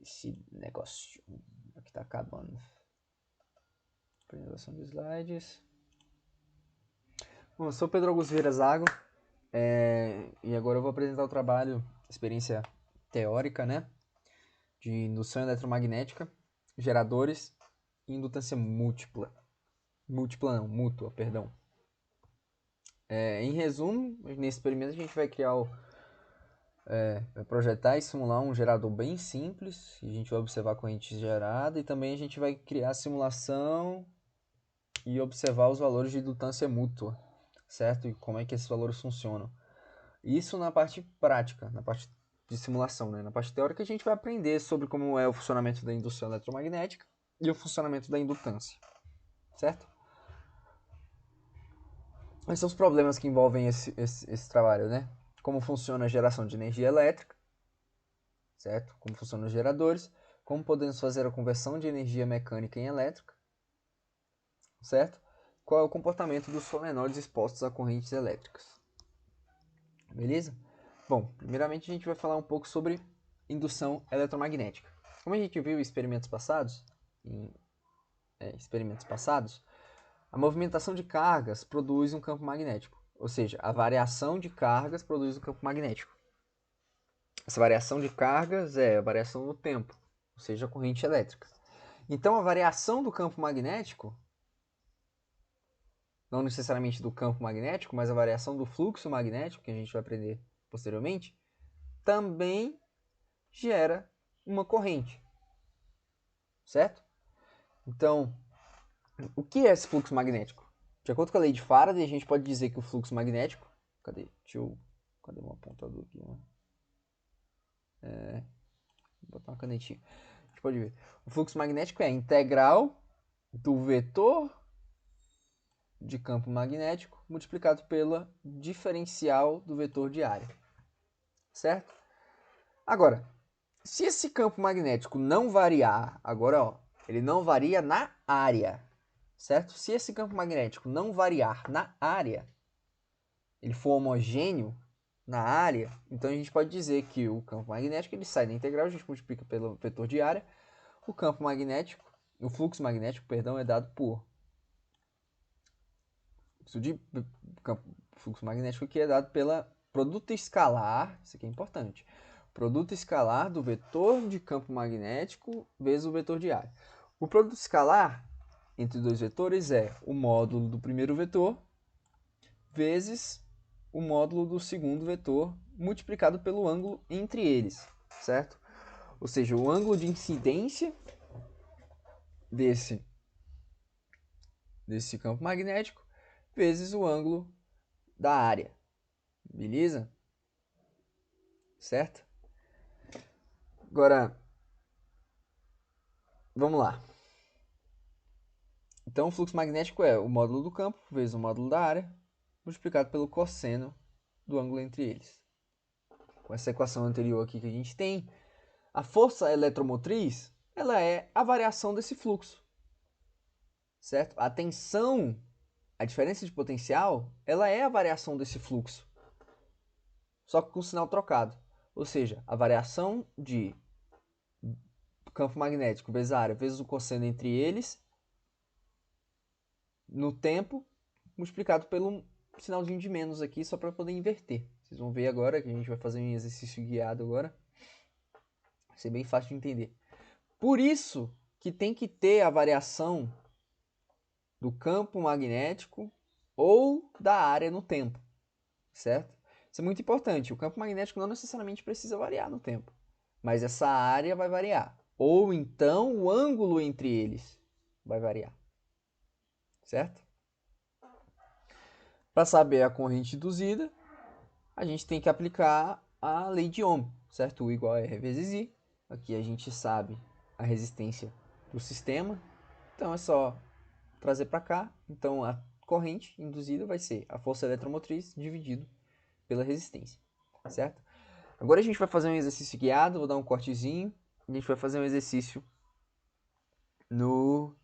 esse negócio aqui tá acabando. Apresentação de slides. Bom, eu sou Pedro Augusto Vieira Zago, e agora eu vou apresentar o trabalho, experiência teórica, né, de indução eletromagnética, geradores e indutância múltipla. Mútua, perdão. Em resumo, nesse experimento a gente vai criar vai projetar e simular um gerador bem simples, e a gente vai observar a corrente gerada, e também a gente vai criar a simulação e observar os valores de indutância mútua, certo? E como é que esses valores funcionam. Isso na parte prática, na parte de simulação, né? Na parte teórica a gente vai aprender sobre como é o funcionamento da indução eletromagnética e o funcionamento da indutância, certo? Quais são os problemas que envolvem esse trabalho, né? Como funciona a geração de energia elétrica, certo? Como funcionam os geradores, como podemos fazer a conversão de energia mecânica em elétrica, certo? Qual é o comportamento dos solenoides expostos a correntes elétricas. Beleza? Bom, primeiramente a gente vai falar um pouco sobre indução eletromagnética. Como a gente viu em experimentos passados, a movimentação de cargas produz um campo magnético, ou seja, a variação de cargas produz um campo magnético. Essa variação de cargas é a variação no tempo, ou seja, a corrente elétrica. Então, a variação do campo magnético, não necessariamente do campo magnético, mas a variação do fluxo magnético, que a gente vai aprender posteriormente, também gera uma corrente, certo? Então, o que é esse fluxo magnético? De acordo com a lei de Faraday, a gente pode dizer que o fluxo magnético... Cadê um apontador aqui? Vou botar uma canetinha. A gente pode ver. O fluxo magnético é a integral do vetor de campo magnético multiplicado pela diferencial do vetor de área. Certo? Agora, se esse campo magnético não variar, ele não varia na área, certo? Se esse campo magnético não variar na área, ele for homogêneo na área, então a gente pode dizer que o campo magnético ele sai da integral, a gente multiplica pelo vetor de área, o fluxo magnético, é dado por fluxo magnético que é dado pela produto escalar, isso aqui é importante, produto escalar do vetor de campo magnético vezes o vetor de área. O produto escalar entre dois vetores é o módulo do primeiro vetor vezes o módulo do segundo vetor multiplicado pelo ângulo entre eles, certo? Ou seja, o ângulo de incidência desse campo magnético vezes o ângulo da área, beleza? Certo? Agora, vamos lá. Então, o fluxo magnético é o módulo do campo vezes o módulo da área multiplicado pelo cosseno do ângulo entre eles. Com essa equação anterior aqui que a gente tem, a força eletromotriz ela é a variação desse fluxo, certo? A tensão, a diferença de potencial, ela é a variação desse fluxo, só que com o sinal trocado. Ou seja, a variação de campo magnético vezes a área vezes o cosseno entre eles no tempo multiplicado pelo sinalzinho de menos aqui, só para poder inverter. Vocês vão ver agora que a gente vai fazer um exercício guiado agora. Vai ser bem fácil de entender. Por isso que tem que ter a variação do campo magnético ou da área no tempo, certo? Isso é muito importante. O campo magnético não necessariamente precisa variar no tempo, mas essa área vai variar. Ou então o ângulo entre eles vai variar, certo? Para saber a corrente induzida, a gente tem que aplicar a lei de Ohm, certo? U igual a R vezes I. Aqui a gente sabe a resistência do sistema, então é só trazer para cá. Então a corrente induzida vai ser a força eletromotriz dividido pela resistência, certo? Agora a gente vai fazer um exercício guiado, vou dar um cortezinho, a gente vai fazer um exercício no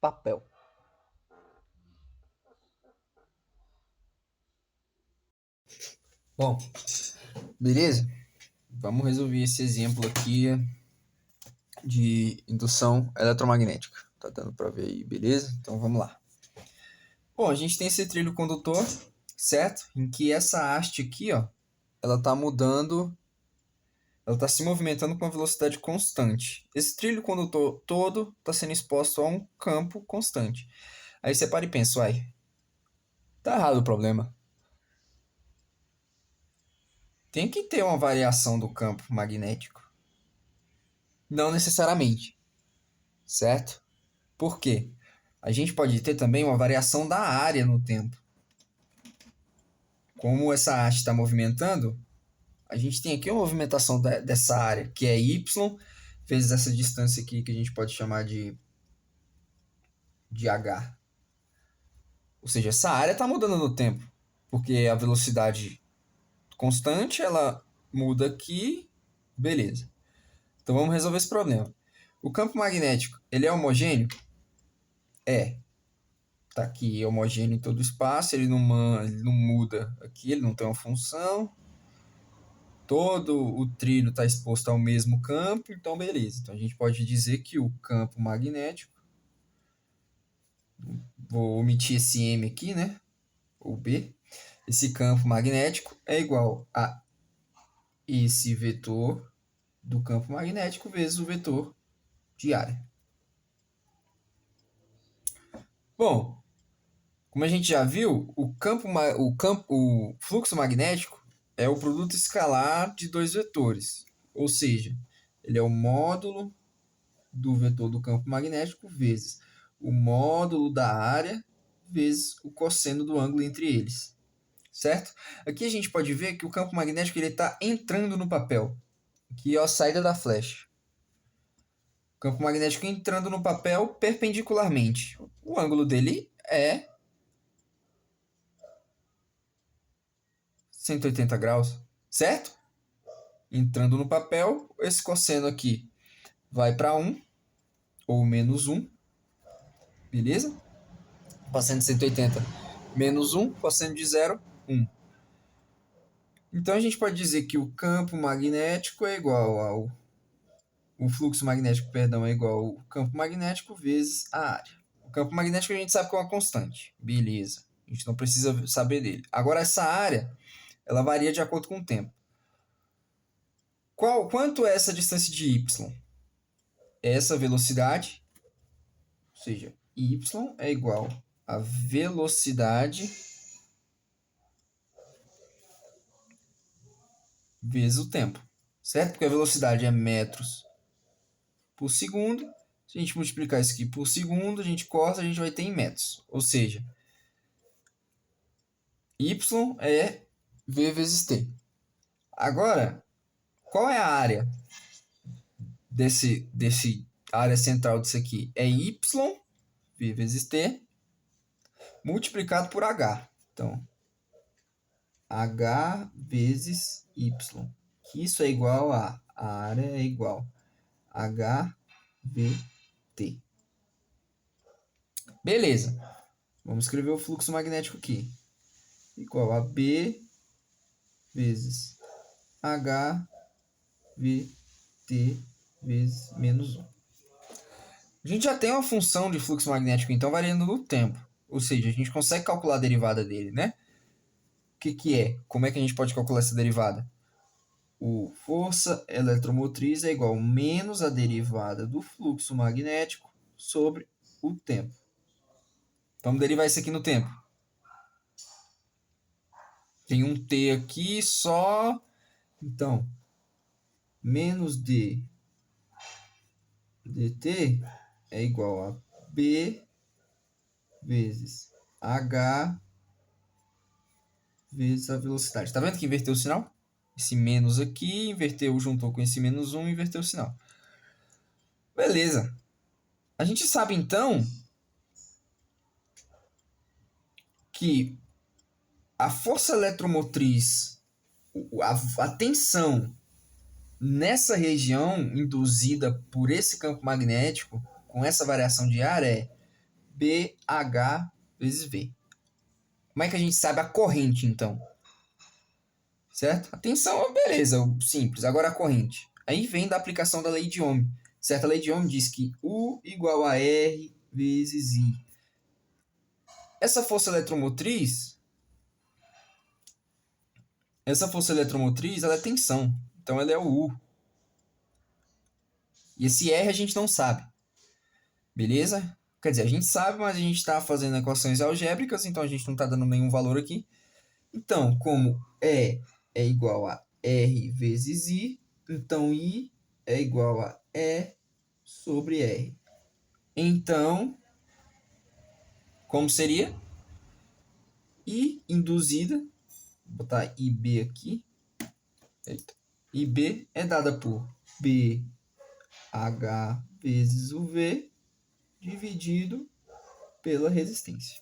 papel. Bom, Beleza? Vamos resolver esse exemplo aqui de indução eletromagnética. Tá dando para ver aí, beleza? Então vamos lá. Bom, a gente tem esse trilho condutor, certo? Em que essa haste aqui, ó, ela tá mudando, ela tá se movimentando com uma velocidade constante. Esse trilho condutor todo está sendo exposto a um campo constante. Aí você para e pensa, uai, tá errado o problema. Tem que ter uma variação do campo magnético. Não necessariamente, certo? Por quê? A gente pode ter também uma variação da área no tempo. Como essa haste está movimentando, a gente tem aqui uma movimentação dessa área, que é y, vezes essa distância aqui que a gente pode chamar de h. Ou seja, essa área está mudando no tempo, porque a velocidade constante, ela muda aqui, beleza. Então vamos resolver esse problema. O campo magnético, ele é homogêneo? É. Tá aqui homogêneo em todo o espaço, ele não muda aqui, ele não tem uma função. Todo o trilho está exposto ao mesmo campo, então beleza. Então a gente pode dizer que o campo magnético, vou omitir esse M aqui, né? Ou B. Esse campo magnético é igual a esse vetor do campo magnético vezes o vetor de área. Bom, como a gente já viu, o fluxo magnético é o produto escalar de dois vetores. Ou seja, ele é o módulo do vetor do campo magnético vezes o módulo da área vezes o cosseno do ângulo entre eles. Certo? Aqui a gente pode ver que o campo magnético está entrando no papel. Aqui é a saída da flecha. O campo magnético entrando no papel perpendicularmente. O ângulo dele é 180 graus, certo? Entrando no papel, esse cosseno aqui vai para 1 ou menos 1, beleza? Cosseno de 180 menos 1, cosseno de 0, 1. Então a gente pode dizer que o campo magnético é igual ao o fluxo magnético, perdão, é igual ao campo magnético vezes a área. O campo magnético a gente sabe que é uma constante, beleza? A gente não precisa saber dele. Agora essa área, ela varia de acordo com o tempo. Quanto é essa distância de y? Essa velocidade, ou seja, y é igual a velocidade vezes o tempo, certo? Porque a velocidade é metros por segundo. Se a gente multiplicar isso aqui por segundo, a gente corta, a gente vai ter em metros. Ou seja, y é v vezes t. Agora, qual é a área desse área central disso aqui? É y, v vezes t, multiplicado por h. Então, h vezes y. Isso é igual a área é igual a HVT. Beleza. Vamos escrever o fluxo magnético aqui. Igual a B vezes HVT vezes menos 1. A gente já tem uma função de fluxo magnético, então, variando no tempo. Ou seja, a gente consegue calcular a derivada dele, né? O que é? Como é que a gente pode calcular essa derivada? O força eletromotriz é igual a menos a derivada do fluxo magnético sobre o tempo. Vamos derivar isso aqui no tempo. Tem um T aqui só. Então, menos D dt é igual a B vezes H vezes a velocidade. Tá vendo que inverteu o sinal? Esse menos aqui, inverteu, juntou com esse menos 1, inverteu o sinal. Beleza. A gente sabe, então, que a força eletromotriz, a tensão nessa região induzida por esse campo magnético, com essa variação de área, é BH vezes V. Como é que a gente sabe a corrente, então? certo? A tensão, beleza, simples. Agora a corrente. Aí vem da aplicação da lei de Ohm. Certo? A lei de Ohm diz que U igual a R vezes I. Essa força eletromotriz, ela é tensão. Então ela é o U. E esse R a gente não sabe. Beleza? Quer dizer, a gente sabe, mas a gente está fazendo equações algébricas, então a gente não está dando nenhum valor aqui. Então, como E é igual a R vezes I, então I é igual a E sobre R. Então, como seria? I induzida, vou botar IB aqui. Eita. IB é dada por BH vezes o V dividido pela resistência.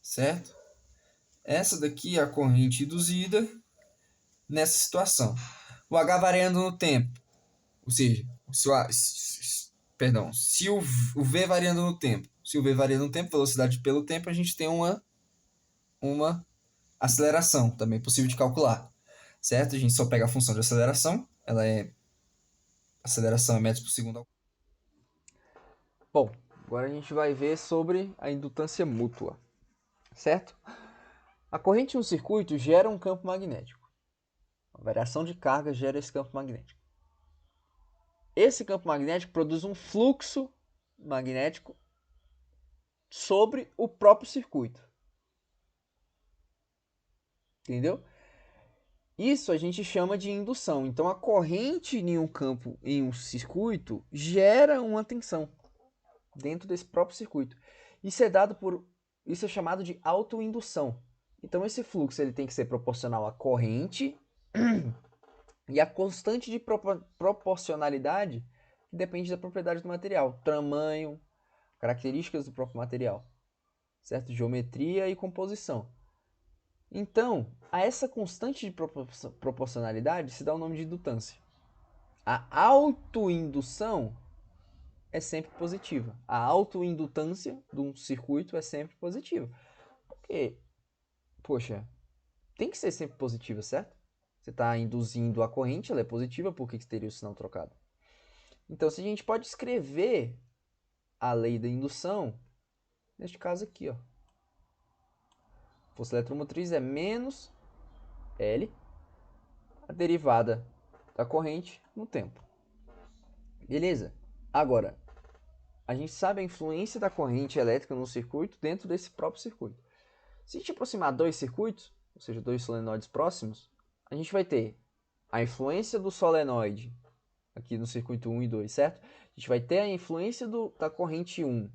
Certo? Essa daqui é a corrente induzida nessa situação. O H variando no tempo, ou seja, se o V variando no tempo, se o V variando no tempo, velocidade pelo tempo, a gente tem uma aceleração, também possível de calcular, certo? A gente só pega a função de aceleração, aceleração é metros por segundo. Bom, agora a gente vai ver sobre a indutância mútua, certo? A corrente no circuito gera um campo magnético. A variação de carga gera esse campo magnético. Esse campo magnético produz um fluxo magnético sobre o próprio circuito. Entendeu? Isso a gente chama de indução. Então a corrente em um campo, em um circuito, gera uma tensão dentro desse próprio circuito. Isso é chamado de autoindução. Então esse fluxo ele tem que ser proporcional à corrente e à constante de proporcionalidade que depende da propriedade do material, tamanho, características do próprio material, certo? Geometria e composição. Então, a essa constante de proporcionalidade se dá o nome de indutância. A autoindução é sempre positiva. A autoindutância de um circuito é sempre positiva. Porque, poxa, tem que ser sempre positiva, certo? Você está induzindo a corrente, ela é positiva, por que teria o sinal trocado? Então, se a gente pode escrever a lei da indução, neste caso aqui, ó. Força eletromotriz é menos L, a derivada da corrente no tempo. Beleza? Agora, a gente sabe a influência da corrente elétrica no circuito dentro desse próprio circuito. Se a gente aproximar dois circuitos, ou seja, dois solenoides próximos, a gente vai ter a influência do solenoide aqui no circuito 1 e 2, certo? A gente vai ter a influência da corrente 1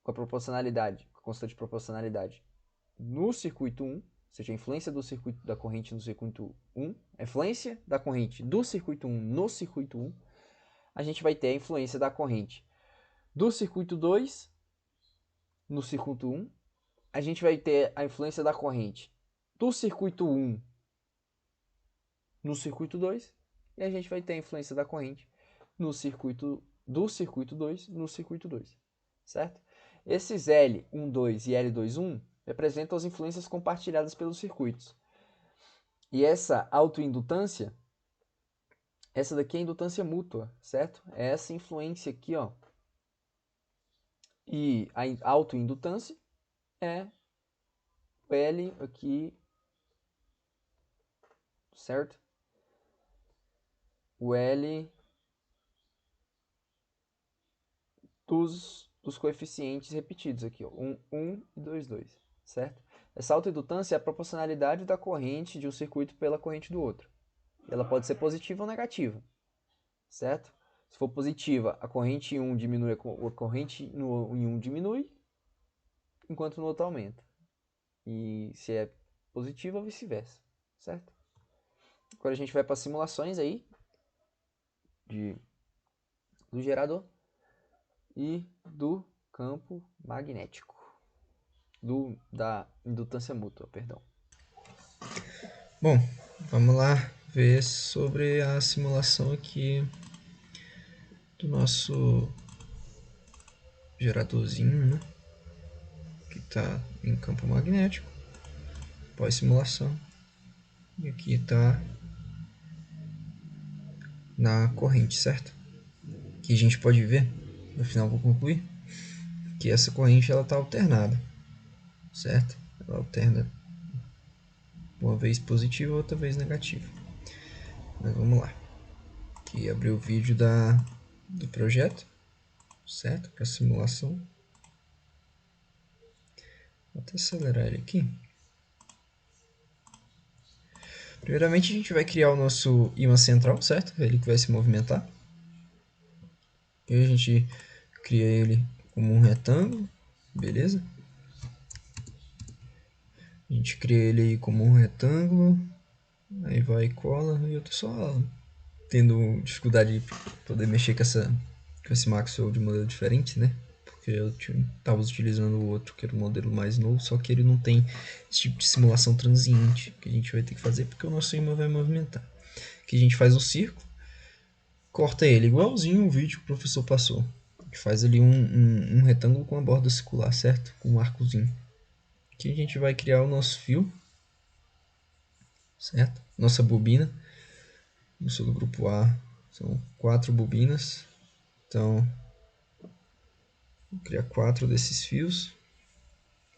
com a proporcionalidade, com a constante de proporcionalidade no circuito 1, ou seja, a influência do circuito da corrente no circuito 1, a influência da corrente do circuito 1 no circuito 1, a gente vai ter a influência da corrente do circuito 2 no circuito 1, a gente vai ter a influência da corrente do circuito 1 no circuito 2 e a gente vai ter a influência da corrente no circuito do circuito 2 no circuito 2, certo? Esses L12 e L21 representam as influências compartilhadas pelos circuitos. E essa autoindutância, essa daqui é a indutância mútua, certo? É essa influência aqui, ó. E a autoindutância é o L aqui, certo? O L dos coeficientes repetidos aqui, ó. 1 e 2, 2, certo? Essa autoindutância é a proporcionalidade da corrente de um circuito pela corrente do outro. Ela pode ser positiva ou negativa, certo? Se for positiva, a corrente em um diminui, a corrente em um diminui, enquanto no outro aumenta. E se é positiva, vice-versa, certo? Agora a gente vai para simulações aí do gerador e do campo magnético. Da indutância mútua, perdão. Bom, vamos lá ver sobre a simulação aqui do nosso geradorzinho, né? Que está em campo magnético, pós-simulação. E aqui está na corrente, certo? Que a gente pode ver, no final vou concluir, que essa corrente ela está alternada, certo? Ela alterna uma vez positiva, outra vez negativa. Mas vamos lá. Aqui abrir o vídeo do projeto, certo? Para simulação. Vou até acelerar ele aqui. Primeiramente a gente vai criar o nosso ímã central, certo? Ele que vai se movimentar. E a gente cria ele como um retângulo, beleza? A gente cria ele aí como um retângulo, aí vai e cola, e eu tô só tendo dificuldade de poder mexer com esse Maxwell de modelo diferente, né? Porque eu estava utilizando o outro, que era o modelo mais novo, só que ele não tem esse tipo de simulação transiente que a gente vai ter que fazer, porque o nosso ímã vai movimentar. Aqui a gente faz um círculo, corta ele igualzinho o vídeo que o professor passou. A gente faz ali um retângulo com a borda circular, certo? Com um arcozinho. Aqui a gente vai criar o nosso fio, certo? Nossa bobina. Eu sou do grupo A, são 4 bobinas. Então, vou criar 4 desses fios,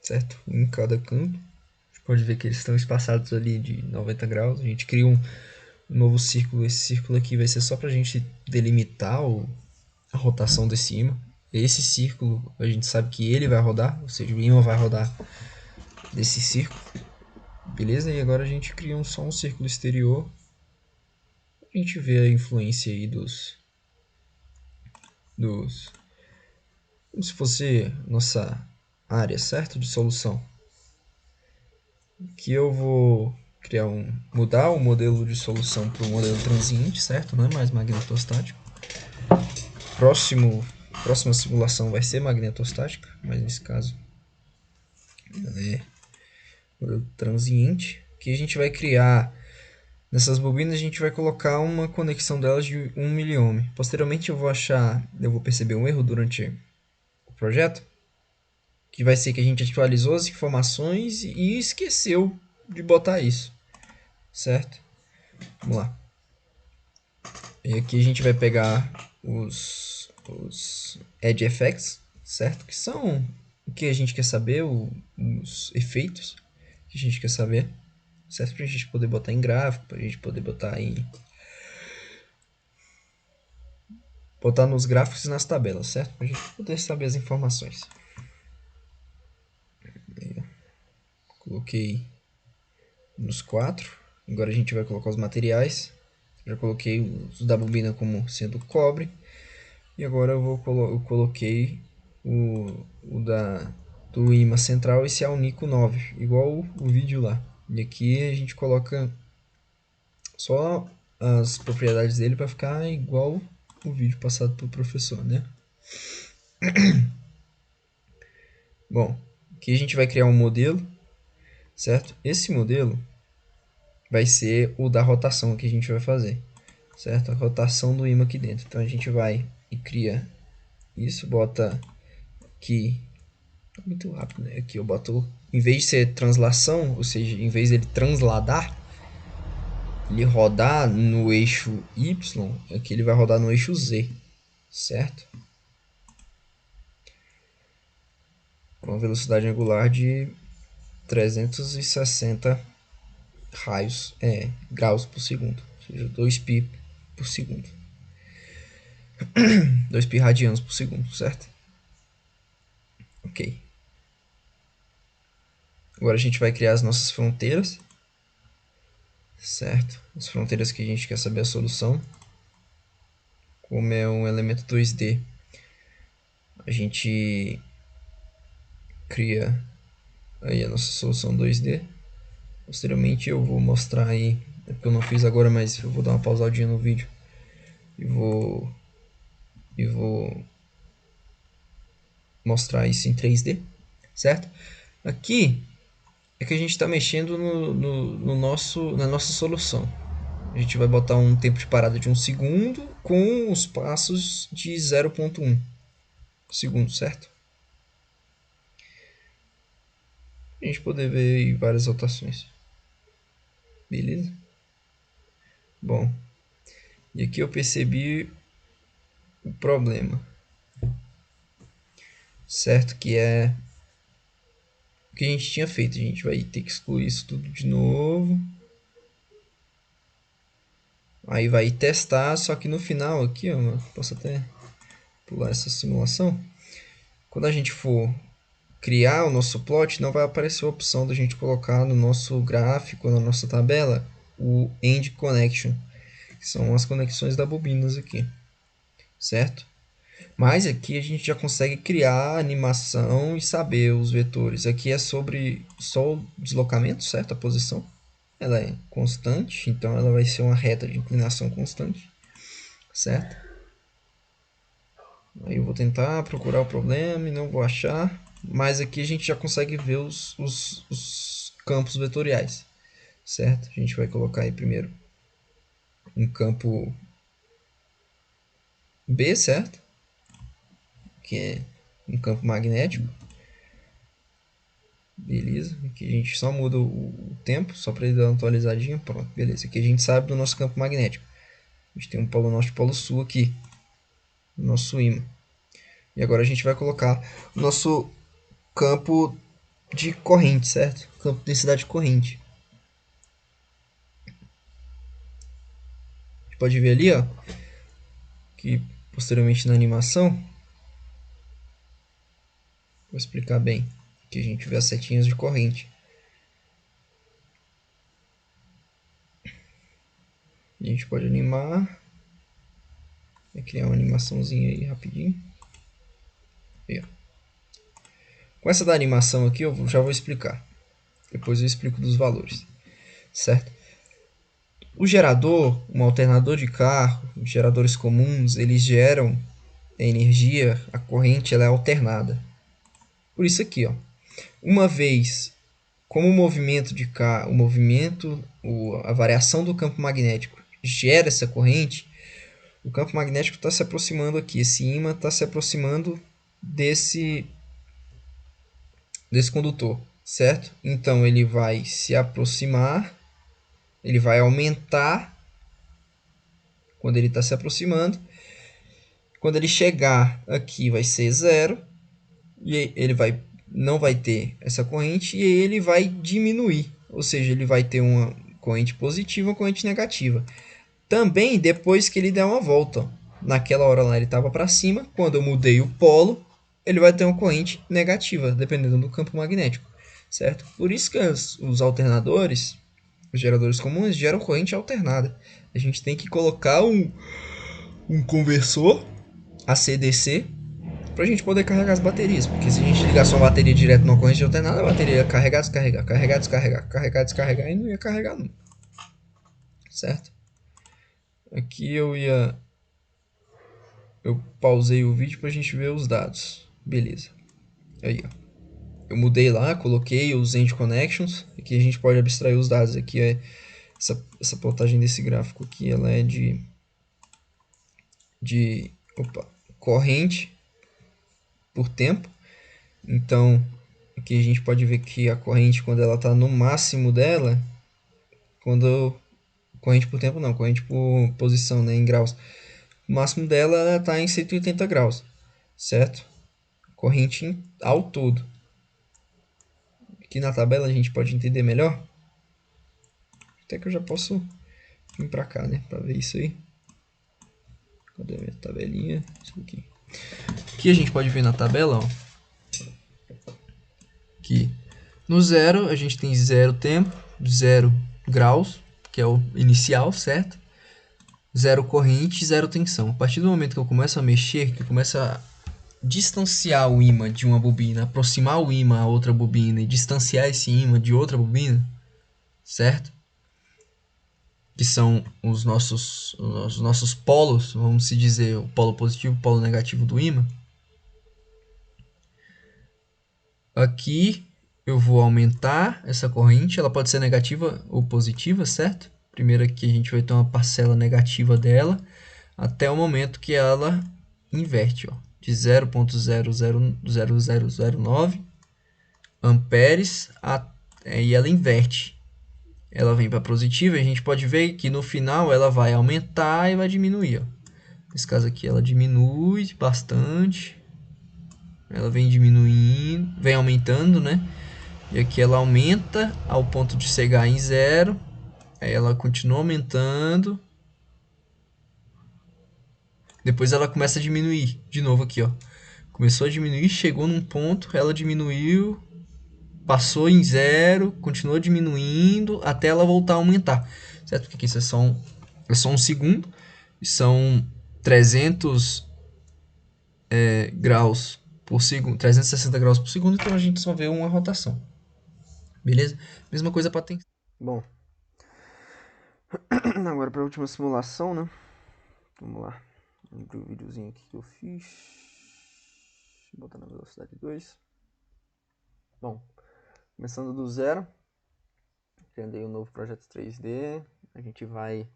certo? Um em cada canto. A gente pode ver que eles estão espaçados ali de 90 graus. A gente cria um novo círculo. Esse círculo aqui vai ser só para a gente delimitar a rotação desse ímã. Esse círculo, a gente sabe que ele vai rodar, ou seja, o ímã vai rodar desse círculo. Beleza? E agora a gente cria só um círculo exterior. A gente vê a influência aí como se fosse nossa área, certo? De solução. Aqui eu vou mudar o modelo de solução para o modelo transiente, certo? Não é mais magnetostático. Próxima simulação vai ser magnetostática, mas nesse caso ela é modelo transiente. Aqui a gente vai criar, nessas bobinas a gente vai colocar uma conexão delas de 1 miliohm. Posteriormente eu vou perceber um erro durante o projeto, que vai ser que a gente atualizou as informações e esqueceu de botar isso, certo? Vamos lá. E aqui a gente vai pegar os Edge Effects, certo? Que são o que a gente quer saber, os efeitos que a gente quer saber, certo? Para a gente poder botar em gráfico, para a gente poder botar nos gráficos e nas tabelas, certo? Para a gente poder saber as informações. Coloquei nos 4. Agora a gente vai colocar os materiais. Já coloquei os da bobina como sendo cobre. E agora eu coloquei do ímã central, esse é o Nico 9, igual o vídeo lá. E aqui a gente coloca só as propriedades dele para ficar igual o vídeo passado pelo professor, né? Bom, aqui a gente vai criar um modelo, certo? Esse modelo vai ser o da rotação que a gente vai fazer, certo? A rotação do ímã aqui dentro. Então a gente vai e cria isso, bota aqui, muito rápido, né? Aqui eu boto, em vez de ser translação, ou seja, em vez dele transladar, ele rodar no eixo Y, aqui ele vai rodar no eixo Z, certo? Com uma velocidade angular de 360 graus por segundo, ou seja, 2π por segundo. 2π radianos por segundo, certo? Ok. Agora a gente vai criar as nossas fronteiras, certo? As fronteiras que a gente quer saber a solução. Como é um elemento 2D, a gente cria aí a nossa solução 2D. Posteriormente eu vou mostrar aí, é porque eu não fiz agora, mas eu vou dar uma pausadinha no vídeo e vou mostrar isso em 3D, certo? Aqui é que a gente está mexendo na nossa solução. A gente vai botar um tempo de parada de 1 segundo com os passos de 0,1 segundo, certo? A gente poder ver aí várias rotações. Beleza? Bom, e aqui eu percebi o problema, certo? Que é o que a gente tinha feito. A gente vai ter que excluir isso tudo de novo. Aí vai testar, só que no final aqui, ó, posso até pular essa simulação. Quando a gente for criar o nosso plot, não vai aparecer a opção da gente colocar no nosso gráfico, na nossa tabela, o End Connection, que são as conexões da bobinas aqui, certo? Mas aqui a gente já consegue criar a animação e saber os vetores. Aqui é sobre só o deslocamento, certo? A posição. Ela é constante, então ela vai ser uma reta de inclinação constante, certo? Aí eu vou tentar procurar o problema e não vou achar. Mas aqui a gente já consegue ver os campos vetoriais, certo? A gente vai colocar aí primeiro um campo B, certo? Que é um campo magnético. Beleza, aqui a gente só muda o tempo, só para ele dar uma atualizadinha. Pronto, beleza. Aqui a gente sabe do nosso campo magnético. A gente tem um polo norte e polo sul aqui, no nosso ímã. E agora a gente vai colocar o nosso campo de corrente, certo? Campo de densidade de corrente. A gente pode ver ali, ó, que posteriormente na animação, vou explicar bem, que a gente vê as setinhas de corrente. A gente pode animar, vai criar uma animaçãozinha aí rapidinho. Aí, ó. Com essa da animação aqui eu já vou explicar. Depois eu explico dos valores, certo? O gerador, um alternador de carro, geradores comuns, eles geram energia, a corrente ela é alternada. Por isso aqui, ó, uma vez como o movimento de carro, a variação do campo magnético gera essa corrente, o campo magnético está se aproximando aqui, esse ímã está se aproximando desse condutor, certo? Então ele vai se aproximar, ele vai aumentar quando ele está se aproximando. Quando ele chegar aqui vai ser zero e ele não vai ter essa corrente e ele vai diminuir, ou seja, ele vai ter uma corrente positiva e uma corrente negativa. Também depois que ele der uma volta, naquela hora lá ele estava para cima, quando eu mudei o polo, ele vai ter uma corrente negativa, dependendo do campo magnético, certo? Por isso que os alternadores, os geradores comuns, geram corrente alternada. A gente tem que colocar um conversor AC/DC para a gente poder carregar as baterias, porque se a gente ligar só a bateria direto numa corrente alternada, a bateria ia carregar, descarregar, carregar, descarregar, carregar, descarregar e não ia carregar nunca, certo? Aqui eu pausei o vídeo para a gente ver os dados. Beleza. Aí, ó. Eu mudei lá, coloquei os end connections. Aqui a gente pode abstrair os dados. Aqui é essa plotagem desse gráfico aqui, ela é de corrente por tempo. Então, aqui a gente pode ver que a corrente, quando ela está no máximo dela, corrente por tempo não, corrente por posição, né, em graus. O máximo dela está em 180 graus, certo? Corrente ao todo. Aqui na tabela a gente pode entender melhor. Até que eu já posso vir para cá, né, para ver isso aí. Cadê a minha tabelinha? Isso aqui. Aqui a gente pode ver na tabela, ó, que no zero a gente tem zero tempo, 0 graus, que é o inicial, certo? Zero corrente, zero tensão. A partir do momento que eu começo a mexer, que eu começo a distanciar o ímã de uma bobina, aproximar o ímã a outra bobina e distanciar esse ímã de outra bobina, certo? Que são os nossos polos, vamos se dizer, o polo positivo e o polo negativo do ímã. Aqui eu vou aumentar essa corrente, ela pode ser negativa ou positiva, certo? Primeiro aqui a gente vai ter uma parcela negativa dela, até o momento que ela inverte, ó, de 0,00009 amperes e ela inverte ela vem para positiva, a gente pode ver que no final ela vai aumentar e vai diminuir. Ó. Nesse caso aqui ela diminui bastante, ela vem diminuindo, vem aumentando, né? E aqui ela aumenta ao ponto de chegar em zero, aí ela continua aumentando, depois ela começa a diminuir de novo aqui, ó. Começou a diminuir, chegou num ponto, ela diminuiu, passou em zero, continuou diminuindo até ela voltar a aumentar, certo? Porque aqui isso é só um segundo, são 300 graus por segundo, 360 graus por segundo, então a gente só vê uma rotação, beleza? Mesma coisa para tensão. Bom, agora para a última simulação, né? Vamos lá. Vamos abrir o videozinho aqui que eu fiz. Vou botar na velocidade 2. Bom, começando do zero. Criei um novo projeto 3D. A gente vai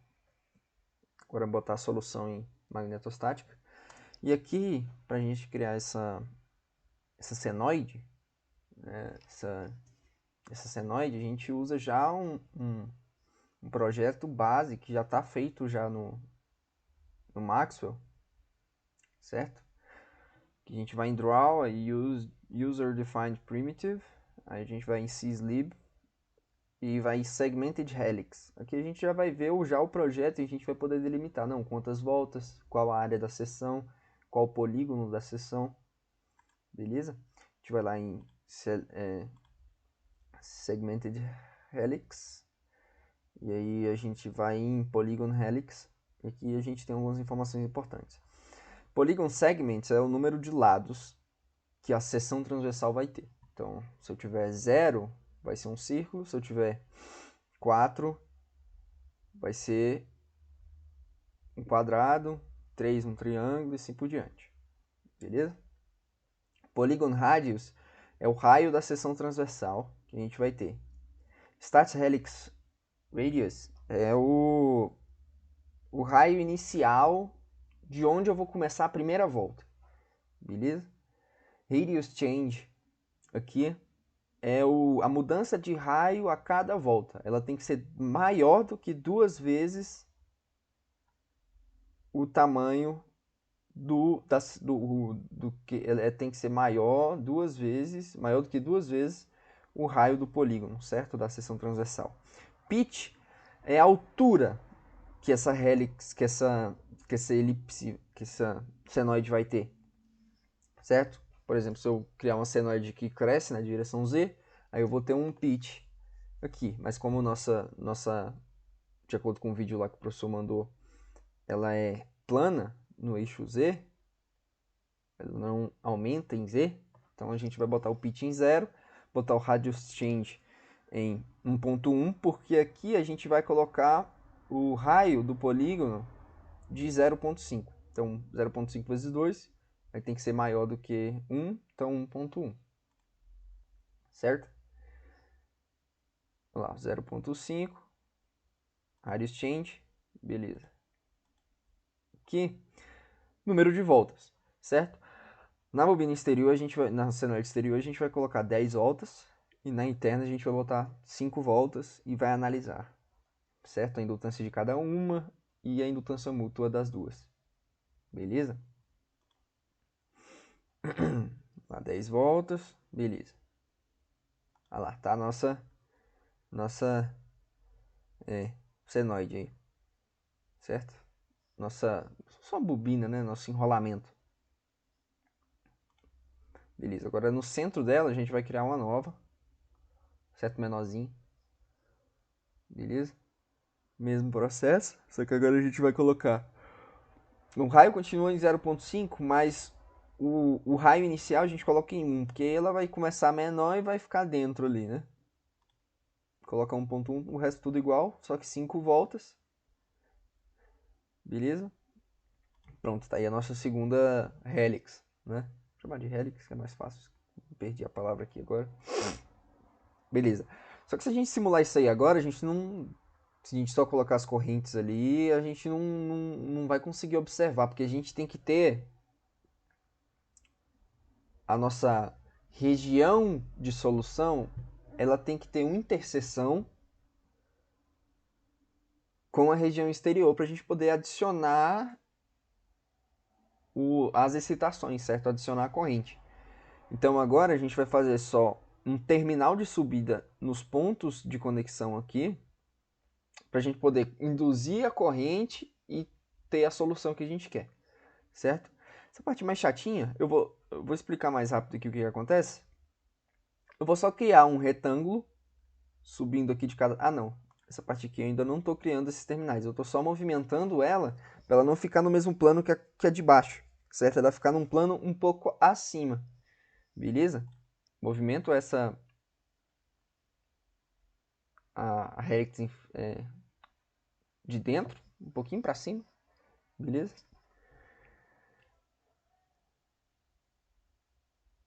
agora botar a solução em magnetostática. E aqui, para a gente criar essa senoide, né, essa senoide, a gente usa já um projeto base que já está feito já no Maxwell, certo? Que a gente vai em Draw, User Defined Primitive, aí a gente vai em syslib e vai em Segmented Helix. Aqui a gente já vai ver já o projeto e a gente vai poder delimitar, não, quantas voltas, qual a área da seção, qual o polígono da seção, beleza? A gente vai lá em Segmented Helix, e aí a gente vai em Polygon Helix, e aqui a gente tem algumas informações importantes. Polygon Segments é o número de lados que a seção transversal vai ter. Então, se eu tiver 0, vai ser um círculo. Se eu tiver 4, vai ser um quadrado. 3, um triângulo e assim por diante. Beleza? Polygon Radius é o raio da seção transversal que a gente vai ter. Start Helix Radius é o raio inicial de onde eu vou começar a primeira volta. Beleza? Radius Change aqui é a mudança de raio a cada volta. Ela tem que ser maior do que 2 vezes o tamanho que ela tem que ser maior maior do que 2 vezes o raio do polígono, certo? Da seção transversal. Pitch é a altura que essa helix, que essa elipse, que essa senoide vai ter, certo? Por exemplo, se eu criar uma senoide que cresce na direção z, aí eu vou ter um pitch aqui, mas como nossa, de acordo com o vídeo lá que o professor mandou, ela é plana no eixo z, ela não aumenta em z, então a gente vai botar o pitch em 0, botar o radius change em 1.1, porque aqui a gente vai colocar o raio do polígono de 0.5. Então 0.5 vezes 2, aí tem que ser maior do que 1, então 1.1. Certo? Vamos lá, 0.5, radius change, beleza. Aqui, número de voltas, certo? Na bobina exterior, na senoide exterior, a gente vai colocar 10 voltas, e na interna a gente vai botar 5 voltas e vai analisar, certo? A indutância de cada uma e a indutância mútua das duas. Beleza? Lá, 10 voltas, beleza. Olha lá, tá a nossa senoide aí, certo? Só bobina, né? Nosso enrolamento. Beleza, agora no centro dela a gente vai criar uma nova, certo? Menorzinho. Beleza? Mesmo processo, só que agora a gente vai colocar. O raio continua em 0.5, mas o raio inicial a gente coloca em 1, porque ela vai começar menor e vai ficar dentro ali, né? Coloca 1.1, o resto tudo igual, só que 5 voltas. Beleza? Pronto, tá aí a nossa segunda helix, né? Vou chamar de helix, que é mais fácil. Perdi a palavra aqui agora. Beleza. Só que se a gente simular isso aí agora, a gente não... Se a gente só colocar as correntes ali, a gente não vai conseguir observar, porque a gente tem que ter a nossa região de solução, ela tem que ter uma interseção com a região exterior para a gente poder adicionar as excitações, certo? Adicionar a corrente. Então agora a gente vai fazer só um terminal de subida nos pontos de conexão aqui, para a gente poder induzir a corrente e ter a solução que a gente quer, certo? Essa parte mais chatinha, eu vou explicar mais rápido aqui o que acontece. Eu vou só criar um retângulo subindo aqui de cada... Ah, não. Essa parte aqui eu ainda não estou criando esses terminais. Eu estou só movimentando ela para ela não ficar no mesmo plano que a de baixo, certo? Ela ficar num plano um pouco acima, beleza? Movimento a helix de dentro, um pouquinho para cima, beleza?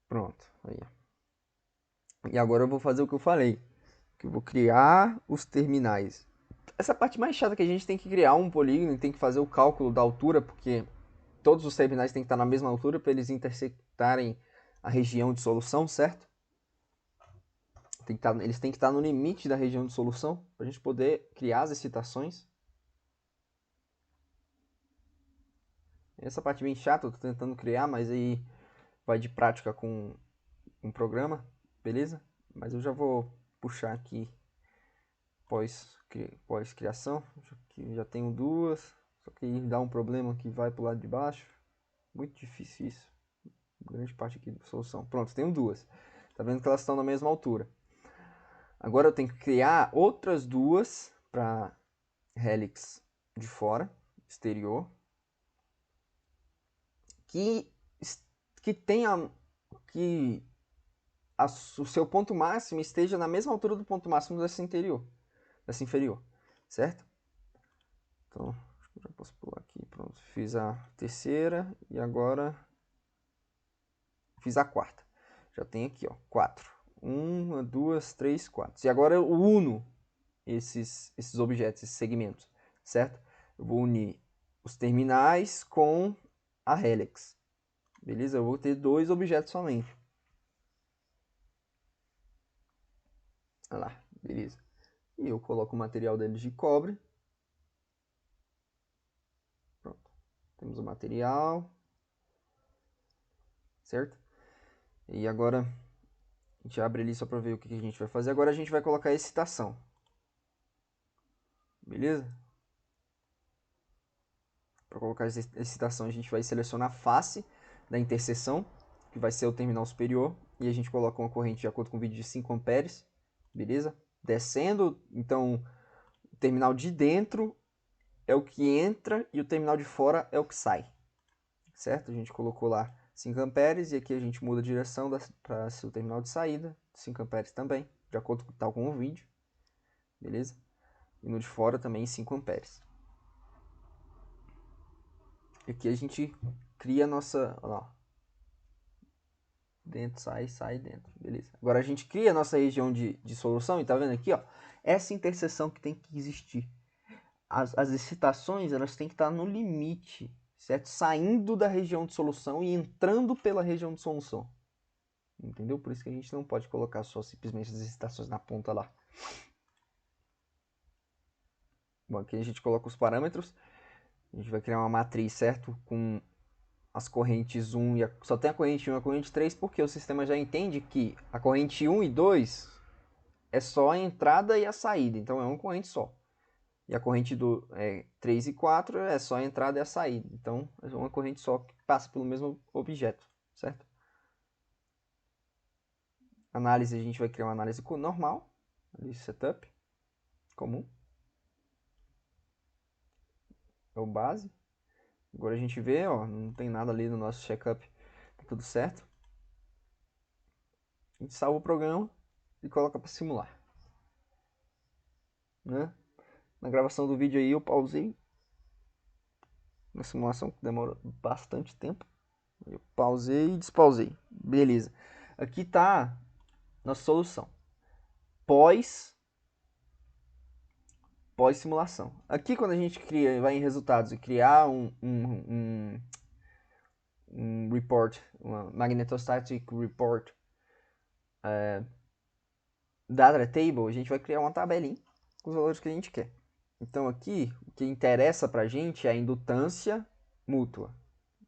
Pronto, aí. E agora eu vou fazer o que eu falei, que eu vou criar os terminais. Essa parte mais chata que a gente tem que criar um polígono e tem que fazer o cálculo da altura, porque todos os terminais têm que estar na mesma altura para eles intersectarem a região de solução, certo? Eles têm que estar no limite da região de solução para a gente poder criar as excitações. Essa parte bem chata, eu estou tentando criar, mas aí vai de prática com um programa, beleza? Mas eu já vou puxar aqui pós-criação, que já tenho duas, só que dá um problema que vai para o lado de baixo. Muito difícil isso. Grande parte aqui da solução. Pronto, tenho duas. Tá vendo que elas estão na mesma altura. Agora eu tenho que criar outras duas para helix de fora, exterior, que tenha que o seu ponto máximo esteja na mesma altura do ponto máximo dessa inferior, certo? Então, acho que eu já posso pular aqui. Pronto, fiz a terceira e agora fiz a quarta. Já tem aqui, ó, 4. 1, 2, 3, 4. E agora eu uno esses objetos, esses segmentos, certo? Eu vou unir os terminais com a helix. Beleza? Eu vou ter dois objetos somente. Olha lá, beleza. E eu coloco o material deles de cobre. Pronto. Temos o material. Certo? E agora a gente abre ali só para ver o que a gente vai fazer. Agora a gente vai colocar a excitação. Beleza? Para colocar a excitação a gente vai selecionar a face da interseção, que vai ser o terminal superior. E a gente coloca uma corrente de acordo com o vídeo de 5 amperes. Beleza? Descendo, então o terminal de dentro é o que entra e o terminal de fora é o que sai. Certo? A gente colocou lá 5 amperes e aqui a gente muda a direção para o terminal de saída, 5 amperes também, de acordo com tal com o vídeo. Beleza? E no de fora também 5 amperes. E aqui a gente cria a nossa... Ó, dentro, sai, dentro. Beleza. Agora a gente cria a nossa região de solução e tá vendo aqui, ó, essa interseção que tem que existir. As excitações, elas têm que estar no limite, certo? Saindo da região de solução e entrando pela região de solução. Entendeu? Por isso que a gente não pode colocar só simplesmente as excitações na ponta lá. Bom, aqui a gente coloca os parâmetros. A gente vai criar uma matriz, certo? Com as correntes 1 e só tem a corrente 1 e a corrente 3 porque o sistema já entende que a corrente 1 e 2 é só a entrada e a saída. Então é uma corrente só. E a corrente 3 e 4 é só a entrada e a saída. Então é uma corrente só que passa pelo mesmo objeto, certo? Análise, a gente vai criar uma análise normal, análise setup, comum. É o base. Agora a gente vê, ó, não tem nada ali no nosso checkup, tá tudo certo. A gente salva o programa e coloca para simular. Né? Na gravação do vídeo aí eu pausei. Na simulação que demora bastante tempo. Eu pausei e despausei. Beleza. Aqui tá nossa solução. Pós-simulação. Aqui quando a gente vai em resultados e criar um report, uma magnetostatic report data table, a gente vai criar uma tabelinha com os valores que a gente quer. Então aqui, o que interessa para a gente é a indutância mútua,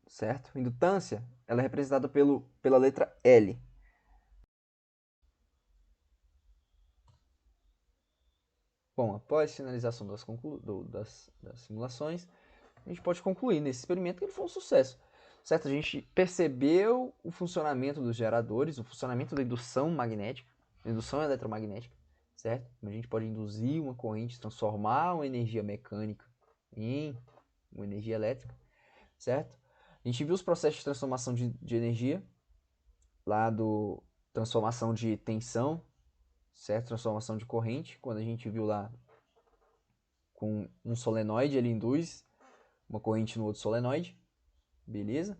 certo? Indutância, ela é representada pela letra L. Bom, após finalização das simulações, a gente pode concluir nesse experimento que ele foi um sucesso, certo? A gente percebeu o funcionamento dos geradores, o funcionamento da indução magnética, da indução eletromagnética, certo? A gente pode induzir uma corrente, transformar uma energia mecânica em uma energia elétrica, certo? A gente viu os processos de transformação de energia, lá do transformação de tensão, certo? Transformação de corrente, quando a gente viu lá com um solenoide, ele induz uma corrente no outro solenoide, beleza?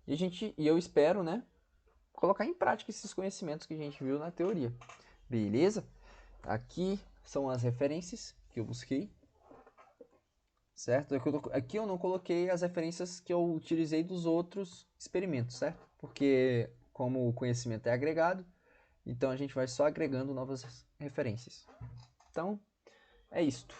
E eu espero, né, colocar em prática esses conhecimentos que a gente viu na teoria, beleza? Aqui são as referências que eu busquei, certo? Aqui eu não coloquei as referências que eu utilizei dos outros experimentos, certo? Porque como o conhecimento é agregado, então a gente vai só agregando novas referências. Então, é isto.